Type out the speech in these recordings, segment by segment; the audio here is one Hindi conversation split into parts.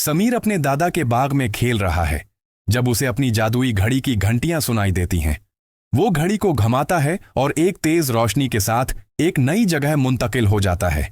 समीर अपने दादा के बाग में खेल रहा है जब उसे अपनी जादुई घड़ी की घंटियां सुनाई देती हैं। वो घड़ी को घुमाता है और एक तेज रोशनी के साथ एक नई जगह मुंतकिल हो जाता है।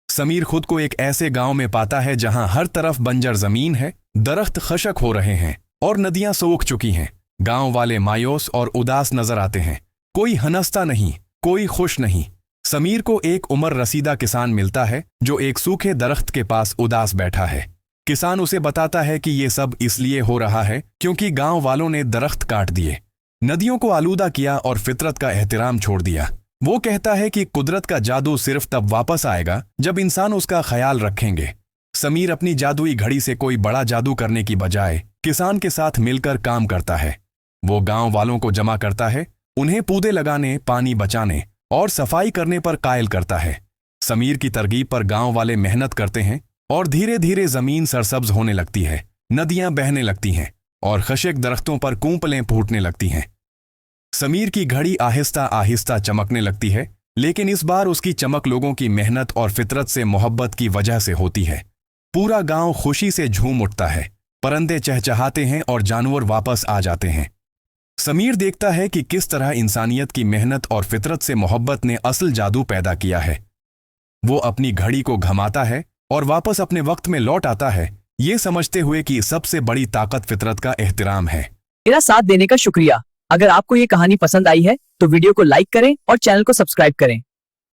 समीर खुद को एक ऐसे गांव में पाता है जहां हर तरफ बंजर जमीन है, दरख्त खशक हो रहे हैं और नदियां सूख चुकी हैं। गांव वाले मायूस और उदास नजर आते हैं। कोई हंसता नहीं, कोई खुश नहीं। समीर को एक उम्र रसीदा किसान मिलता है जो एक सूखे दरख्त के पास उदास बैठा है। किसान उसे बताता है कि ये सब इसलिए हो रहा है क्योंकि गांव वालों ने दरख्त काट दिए, नदियों को आलूदा किया और फितरत का एहतराम छोड़ दिया। वो कहता है कि कुदरत का जादू सिर्फ तब वापस आएगा जब इंसान उसका ख्याल रखेंगे। समीर अपनी जादुई घड़ी से कोई बड़ा जादू करने की बजाय किसान के साथ मिलकर काम करता है। वो गांव वालों को जमा करता है, उन्हें पौधे लगाने, पानी बचाने और सफाई करने पर कायल करता है। समीर की तरगीब पर गांव वाले मेहनत करते हैं और धीरे धीरे जमीन सरसब्ज होने लगती है, नदियां बहने लगती हैं और खशक दरख्तों पर कूंपलें फूटने लगती हैं। समीर की घड़ी आहिस्ता आहिस्ता चमकने लगती है, लेकिन इस बार उसकी चमक लोगों की मेहनत और फितरत से मोहब्बत की वजह से होती है। पूरा गांव खुशी से झूम उठता है, परिंदे चहचहाते हैं और जानवर वापस आ जाते हैं। समीर देखता है कि किस तरह इंसानियत की मेहनत और फितरत से मोहब्बत ने असल जादू पैदा किया है। वो अपनी घड़ी को घुमाता है और वापस अपने वक्त में लौट आता है, ये समझते हुए कि सबसे बड़ी ताकत फितरत का एहतराम है। मेरा साथ देने का शुक्रिया। अगर आपको ये कहानी पसंद आई है तो वीडियो को लाइक करें और चैनल को सब्सक्राइब करें।